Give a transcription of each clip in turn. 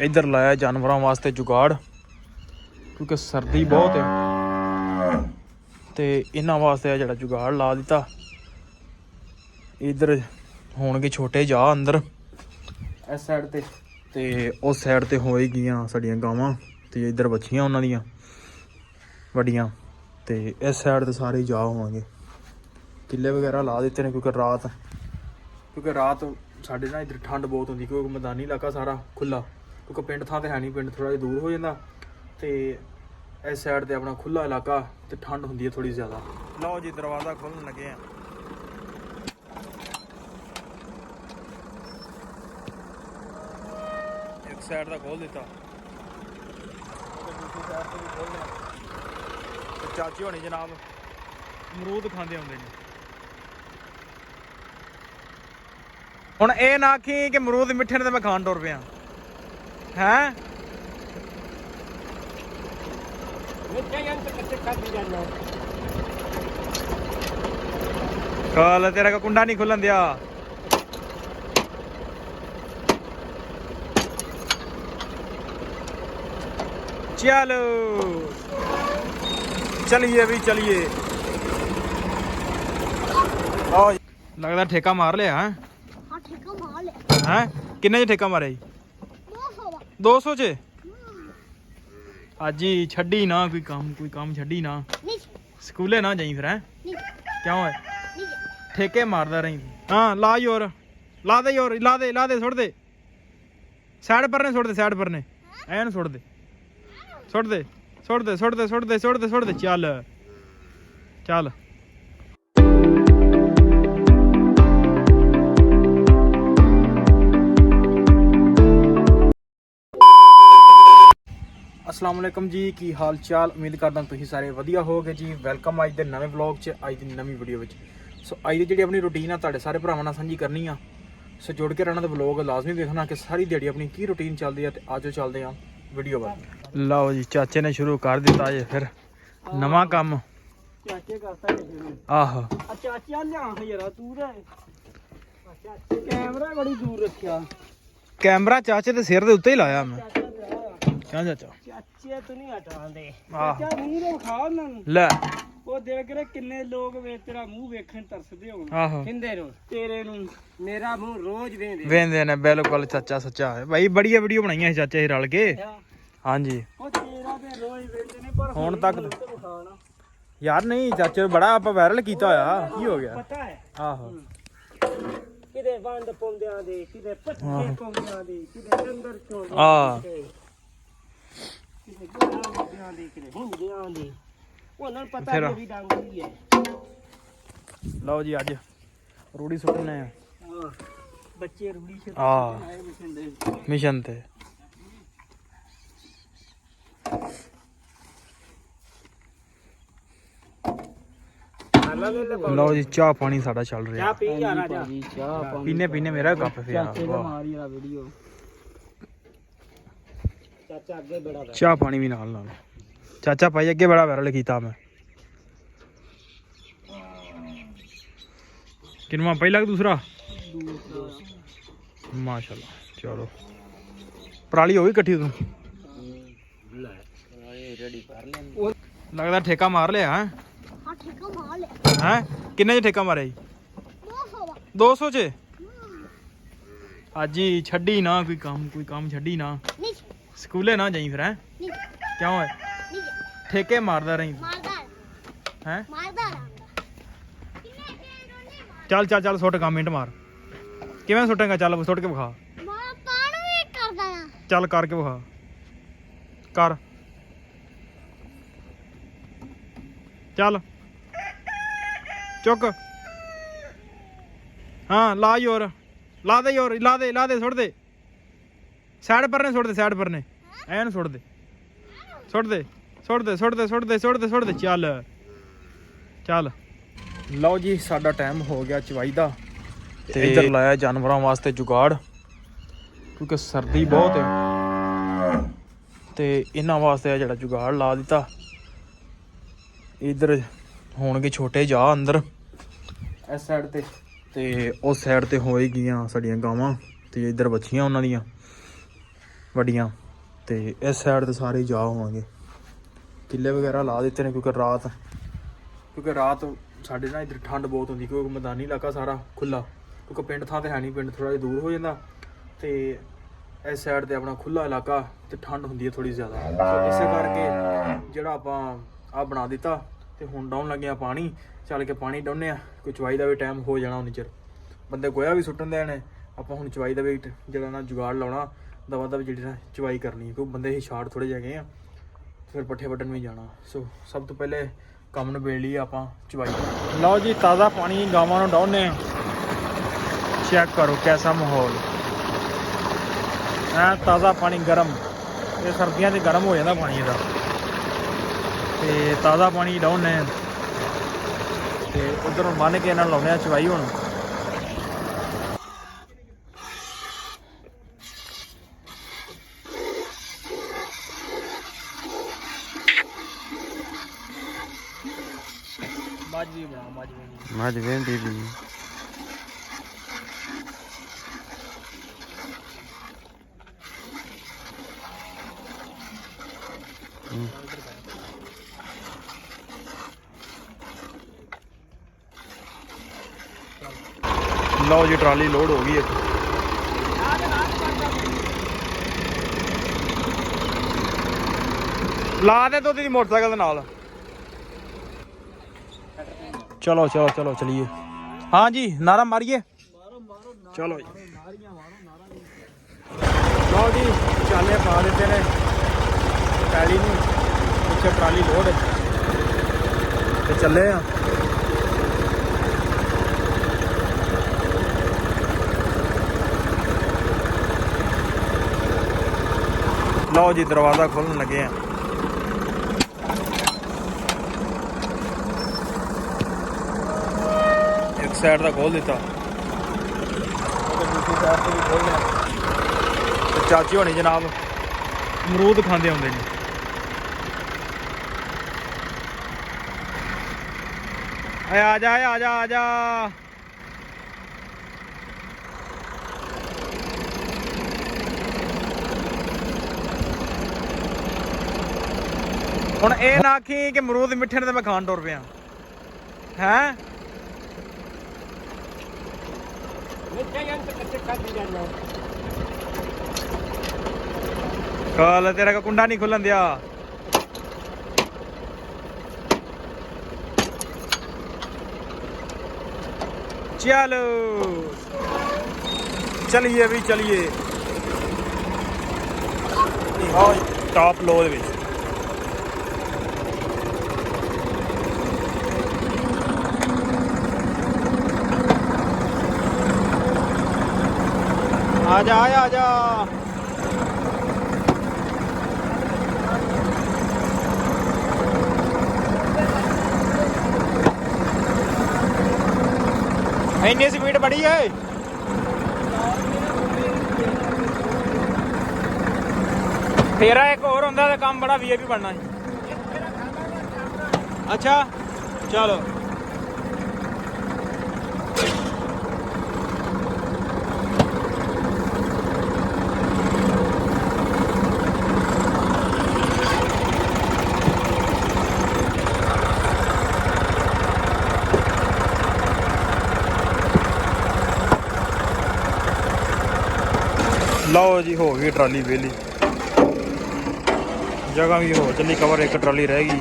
इधर लाया जानवरों वास्ते जुगाड़ क्योंकि सर्दी बहुत है तो इन्हों वास्ते जो जुगाड़ ला दिता। इधर होणगे छोटे जा अंदर इस साइड ते उस साइड ते हो गई साड़ियाँ गावां ते इधर बच्चियां उन्हां दियां वड्डियां ते इस साइड ते सारे जा होवांगे। किले वगैरह ला दिते ने क्योंकि रात साढ़े ना इधर ठंड बहुत होंदी क्योंकि मैदानी इलाका सारा खुला क्योंकि पिंड थां ते है नहीं, पिंड थोड़ा जिहा दूर हो जांदा ते इस साइड ते अपना खुला इलाका ते ठंड होंदी है थोड़ी ज़्यादा। लो जी दरवाज़ा खोलन लगे हैं। एक साइड का खोल दिता दूसरी साइड से भी खोल लिया। चाची होनी जनाब अमरूद खाते होंगे ने। हुण ये ना आखी कि अमरूद मिठे ने तो मैं खान टुर पिया हैं। कल तेरा का कुंडा नहीं खुलन दिया। चलो चलिए भी चलिए। लगता ठेका मार लिया है। हाँ ठेका मार लिया हैं किन्ने ठेका मारे 200 च अज ही छड्डी ना कोई काम छड्डी ना स्कूले ना जाई फिर हैं क्यों है ठेके मारदा रही। हाँ ला योर ला दे सुट दे साइड पर ने सुट दे साइड पर ने ऐन सुट दे चल चल। अस्सलाम वालेकुम जी, की हाल चाल। उम्मीद करदा तुसीं सारे वधिया होगे जी। वेलकम अज दे नवे व्लॉग च, अज दी नवी वीडियो विच। सो अज दी जिहड़ी अपनी रूटीन आ तुहाडे सारे भरावां नाल सांझी करनी आ। सो जुड़ के रहना ते व्लॉग लाजमी देखना कि सारी दिहाड़ी अपनी की रूटीन चलदी है। ते अज चलदे आ वीडियो वाल। लो जी चाचे ने शुरू कर दिता जे फिर नवां काम। चाचे करता आहो चाचा लिया यार तू कैमरा बड़ी दूर रखिया। कैमरा चाचे दे सिर दे उत्ते ही लाया मैं। क्या चाचा चाचे तू नहीं हटांदे आहो चाचा मुंह तो खा उन्हां नूं ले ਉਹ ਦੇਖ ਰੇ ਕਿੰਨੇ ਲੋਕ ਵੇ ਤੇਰਾ ਮੂੰਹ ਵੇਖਣ ਤਰਸਦੇ ਹੋਣ। ਆਹੋ ਕਿੰਦੇ ਨੂੰ ਤੇਰੇ ਨੂੰ ਮੇਰਾ ਮੂੰਹ ਰੋਜ਼ ਵੇਂਦੇ ਨੇ ਬਿਲਕੁਲ ਚਾਚਾ ਸੱਚਾ ਹੈ ਭਾਈ। ਬੜੀਆਂ ਵੀਡੀਓ ਬਣਾਈਆਂ ਸੀ ਚਾਚੇ ਰਲ ਕੇ। ਹਾਂਜੀ ਉਹ ਤੇਰਾ ਤੇ ਰੋਜ਼ ਵੇਖਦੇ ਨੇ ਪਰ ਹੁਣ ਤੱਕ ਯਾਰ ਨਹੀਂ ਚਾਚੇ ਬੜਾ ਆਪਾਂ ਵਾਇਰਲ ਕੀਤਾ ਹੋਇਆ। ਕੀ ਹੋ ਗਿਆ ਪਤਾ ਹੈ ਆਹੋ ਕਿਤੇ ਵੰਡ ਪਾਉਂਦਿਆਂ ਦੇ ਕਿਤੇ ਪੱਠੇ ਪਾਉਂਦਿਆਂ ਦੇ ਕਿਤੇ ਡੰਗਰ ਚੋਂਦੇ ਆ ਕਿਤੇ ਗੋਲਿਆਂ ਦੇ ਕਿਤੇ ਹੁੰਦਿਆਂ ਦੇ ਉਹਨਾਂ ਨੂੰ ਪਤਾ ਵੀ ਡੰਗਰੀ ਹੈ। ਲਓ ਜੀ ਅੱਜ ਰੂੜੀ ਸੁੱਟਣੇ ਆ ਬੱਚੇ ਰੂੜੀ ਛੱਡ ਆ ਆਏ ਮਿਸ਼ਨ ਤੇ। ਲਓ ਜੀ ਚਾਹ ਪਾਣੀ ਸਾਡਾ ਚੱਲ ਰਿਹਾ। ਚਾਹ ਪੀ ਯਾਰ ਆ ਜਾ ਚਾਹ ਪੀਨੇ ਮੇਰਾ ਕੱਪ ਪਿਆ। ਮਾਰੀ ਆ ਵੀਡੀਓ ਚਾਚਾ ਅੱਗੇ ਬੜਾ ਚਾਹ ਪਾਣੀ ਵੀ ਨਾਲ ਚਾਚਾ ਭਾਈ ਅੱਗੇ ਬੜਾ ਵਾਇਰਲ ਕੀਤਾ ਮੈਂ। ਕਿਨਵਾ ਪਹਿਲਾ ਕਿ ਦੂਸਰਾ ਮਾਸ਼ਾਅੱਲਾ। ਚਲੋ ਪਰਾਲੀ ਹੋ ਗਈ ਇਕੱਠੀ ਤੂੰ ਲੱਗਦਾ ਠੇਕਾ ਮਾਰ ਲਿਆ ਹੈ। हाँ ठेका मार लिया हैं किन्ने च ठेका मारे 200 च अज ही छड्डी ना कोई काम छड्डी ना स्कूले ना जाई फिर हैं क्यों है ठेके मारदा रही हैं। चल चल चल सुट का मिनट मार किवें सुटेगा चल सुट के विखा चल करके विखा कर चल चुक। हाँ ला दे सुट दे साइड पर ने साइड पर ने ऐन सुट दे चल चल। लो जी साडा टाइम हो गया चवाई दा ते इधर लाया जानवरों वास्ते जुगाड़ क्योंकि सर्दी बहुत है ते इन्हां वास्ते जिहड़ा जुगाड़ ला दिता। इधर होणगे छोटे जा अंदर इस साइड ते उस साइड ते हो गई साड़ियाँ गावां ते इधर बच्चियां उन्हां दियां ਵੱਡੀਆਂ। ਤੇ ਇਸ ਸਾਈਡ ਤੇ ਸਾਰੇ ਜਾ ਹੋਵਾਂਗੇ। ਕਿੱਲੇ ਵਗੈਰਾ ਲਾ ਦਿੱਤੇ ਨੇ ਕਿਉਂਕਿ ਰਾਤ ਸਾਡੇ ਨਾ ਇੱਧਰ ਠੰਡ ਬਹੁਤ ਹੁੰਦੀ ਕਿਉਂਕਿ ਮੈਦਾਨੀ ਇਲਾਕਾ ਸਾਰਾ ਖੁੱਲ੍ਹਾ, ਕਿਉਂਕਿ ਪਿੰਡ ਥਾਂ ਤੇ ਹੈ ਨਹੀਂ, ਪਿੰਡ ਥੋੜ੍ਹਾ ਜਿਹਾ ਦੂਰ ਹੋ ਜਾਂਦਾ। ਤੇ ਇਸ ਸਾਈਡ ਤੇ ਆਪਣਾ ਖੁੱਲ੍ਹਾ ਇਲਾਕਾ ਤੇ ਠੰਡ ਹੁੰਦੀ ਹੈ ਥੋੜ੍ਹੀ ਜ਼ਿਆਦਾ, ਇਸੇ ਕਰਕੇ ਜਿਹੜਾ ਆਪਾਂ ਆਹ ਬਣਾ ਦਿੱਤਾ। ਤੇ ਹੁਣ ਡਾਉਣ ਲੱਗਿਆ ਪਾਣੀ, ਚੱਲ ਕੇ ਪਾਣੀ ਡਾਉਂਦੇ ਆ। ਕੋਈ ਚਵਾਈ ਦਾ ਵੀ ਟਾਈਮ ਹੋ ਜਾਣਾ ਉਨੀ ਚਿਰ, ਬੰਦੇ ਗੋਇਆ ਵੀ ਸੁੱਟਣ ਦੇ ਨੇ। ਆਪਾਂ ਹੁਣ ਚਵਾਈ ਦਾ ਵੀ ਜਿਹੜਾ ਨਾ ਜੁਗਾੜ ਲਾਉਣਾ, ਦਵਾ ਦਵ ਜਿਹੜੀ ਨਾ ਚਵਾਈ ਕਰਨੀ, ਕਿਉਂਕਿ ਬੰਦੇ ਹੀ ਸ਼ਾਰਟ ਥੋੜ੍ਹੇ ਜਿਹੇ ਹੈਗੇ ਆ। ਫਿਰ ਪੱਠੇ ਵੱਢਣ ਵੀ ਜਾਣਾ। ਸੋ ਸਭ ਤੋਂ ਪਹਿਲੇ ਕੰਮ ਨਿਬੇੜ ਲਈ ਆਪਾਂ ਚਵਾਈ। ਲਓ ਜੀ, ਤਾਜ਼ਾ ਪਾਣੀ ਗਾਵਾਂ ਨੂੰ ਡਾਉਂਦੇ ਆ। ਚੈੱਕ ਕਰੋ ਕੈਸਾ ਮਾਹੌਲ ਹੈ। ਤਾਜ਼ਾ ਪਾਣੀ ਗਰਮ, ਇਹ ਸਰਦੀਆਂ 'ਚ ਗਰਮ ਹੋ ਜਾਂਦਾ ਪਾਣੀ ਇਹਦਾ। ਤੇ ਤਾਜ਼ਾ ਪਾਣੀ ਡਾਉਂਦੇ ਆ ਤੇ ਉਧਰੋਂ ਬੰਨ੍ਹ ਕੇ ਇਹਨਾਂ ਨੂੰ ਲਾਉਂਦੇ ਆ ਚਵਾਈ। ਹੁਣ ਮੱਝ ਵੇਂਦੀ ਵੀ ਲਓ ਜੀ, ਟਰਾਲੀ ਲੋਡ ਹੋ ਗਈ ਇੱਕ। ਲਾ ਦੇ ਦੁੱਧ ਦੀ ਮੋਟਰਸਾਈਕਲ ਦੇ ਨਾਲ। ਚਲੋ ਚਲੋ ਚਲੋ ਚਲੀਏ। हाँ जी, नारा मारिए। चलो जी, लो जी, चाले पा देते ने पैली नूं, पिछे ट्राली लोड ते चले आ। लो जी, दरवाज़ा खोलने लगे हैं। एक साइड का खोल दिता, दूसरी साइड से भी खोल लिया। तो चाची होनी जनाब अमरूद खाते होंगे ने। आ जा आ जा आ जा। हुण ये ना आखी कि अमरूद मिठे ने मैं खान टुर पिया है। कल तेरा का कुंडा नहीं खुलन दिया। चलो चलिए भी चलिए। टॉप लोड भी आजा आया आजा। इतनी स्पीड बड़ी है। फेरा एक और होंदा ते काम बड़ा वीआईपी बनना है। अच्छा चलो लो जी, हो गई ट्राली वेली, जगह भी हो चली कवर, एक ट्राली रह गई।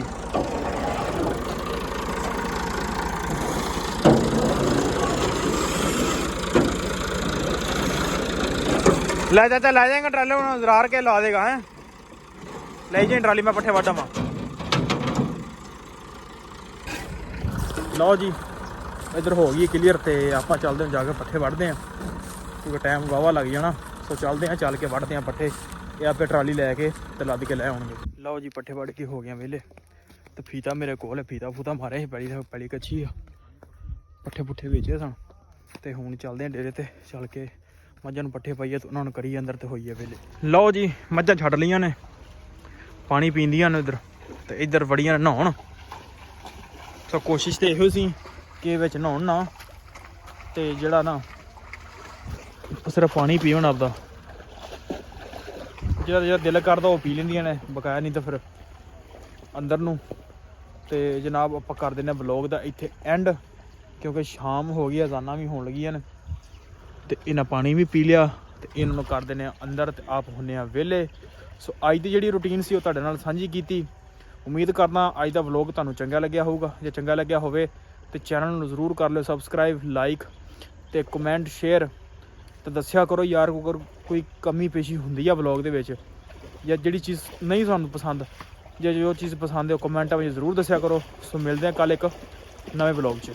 ले चाचा ले जाएगा ट्राले, जरार के ला देगा है। ले जाए ट्राली में पट्ठे वाटा। लो जी, इधर हो गई क्लीयर। तो आप चलते हैं जाके पट्ठे वढ़ते हैं क्योंकि टाइम वाहवा लग जाना। तो चलते हैं, चल के वढ़ते हैं पट्ठे। ये आपे ट्राली लैके तो लद के लै आउणगे। लो जी, पट्ठे वढ़ के हो गए वेले। तो फीता मेरे कोल, फीता फूता मारे पैली कच्ची आ, पट्ठे पुट्ठे बेचे सन। तो हुण चलते हैं डेरे ते, चल के मझां नूं पट्ठे पाइए तो उन्होंने करिए अंदर। तो होइए वेले। लो जी, मझां छड्ड लईआं ने, पानी पींदियां ने इधर। तो इधर बड़ियां नहाउण। तो कोशिश तो इहो सी कि विच नहाउण ना, तो जिहड़ा ना सिर्फ पानी पीण आपदा। ਜਿਹੜਾ ਦਿਲ ਕਰਦਾ ਉਹ ਪੀ ਲੈਂਦੀਆਂ ਨੇ, ਬਕਾਇਆ ਨਹੀਂ ਤਾਂ ਫਿਰ ਅੰਦਰ ਨੂੰ। ਤੇ ਜਨਾਬ ਆਪਾਂ ਕਰ ਦਿੰਦੇ ਹਾਂ ਵਲੋਗ ਦਾ ਇੱਥੇ ਐਂਡ, ਕਿਉਂਕਿ ਸ਼ਾਮ ਹੋ ਗਈ, ਅਜ਼ਾਨਾਂ ਵੀ ਹੋਣ ਲੱਗੀਆਂ ਨੇ। ਤੇ ਇਹਨਾਂ ਪਾਣੀ ਵੀ ਪੀ ਲਿਆ ਤੇ ਇਹਨਾਂ ਨੂੰ ਕਰ ਦਿੰਦੇ ਹਾਂ ਅੰਦਰ ਤੇ ਆਪ ਹੁੰਦੇ ਹਾਂ ਵਿਹਲੇ। ਸੋ ਅੱਜ ਦੀ ਜਿਹੜੀ ਰੂਟੀਨ ਸੀ ਉਹ ਤੁਹਾਡੇ ਨਾਲ ਸਾਂਝੀ ਕੀਤੀ। ਉਮੀਦ ਕਰਦਾ ਅੱਜ ਦਾ ਵਲੋਗ ਤੁਹਾਨੂੰ ਚੰਗਾ ਲੱਗਿਆ ਹੋਊਗਾ। ਜੇ ਚੰਗਾ ਲੱਗਿਆ ਹੋਵੇ ਤੇ ਚੈਨਲ ਨੂੰ ਜ਼ਰੂਰ ਕਰ ਲਿਓ ਸਬਸਕ੍ਰਾਈਬ, ਲਾਈਕ ਤੇ ਕਮੈਂਟ, ਸ਼ੇਅਰ। ਤੇ ਦੱਸਿਆ ਕਰੋ ਯਾਰ ਅਗਰ ਕੋਈ ਕਮੀ ਪੇਸ਼ੀ ਹੁੰਦੀ ਆ ਵਲੋਗ ਦੇ ਵਿੱਚ, ਜਾਂ ਜਿਹੜੀ ਚੀਜ਼ ਨਹੀਂ ਤੁਹਾਨੂੰ ਪਸੰਦ, ਜੇ ਜੋ ਚੀਜ਼ ਪਸੰਦ ਹੈ ਉਹ ਕਮੈਂਟਾਂ ਵਿੱਚ ਜ਼ਰੂਰ ਦੱਸਿਆ ਕਰੋ। ਸੋ ਮਿਲਦੇ ਹਾਂ ਕੱਲ੍ਹ ਇੱਕ ਨਵੇਂ ਵਲੋਗ 'ਚ।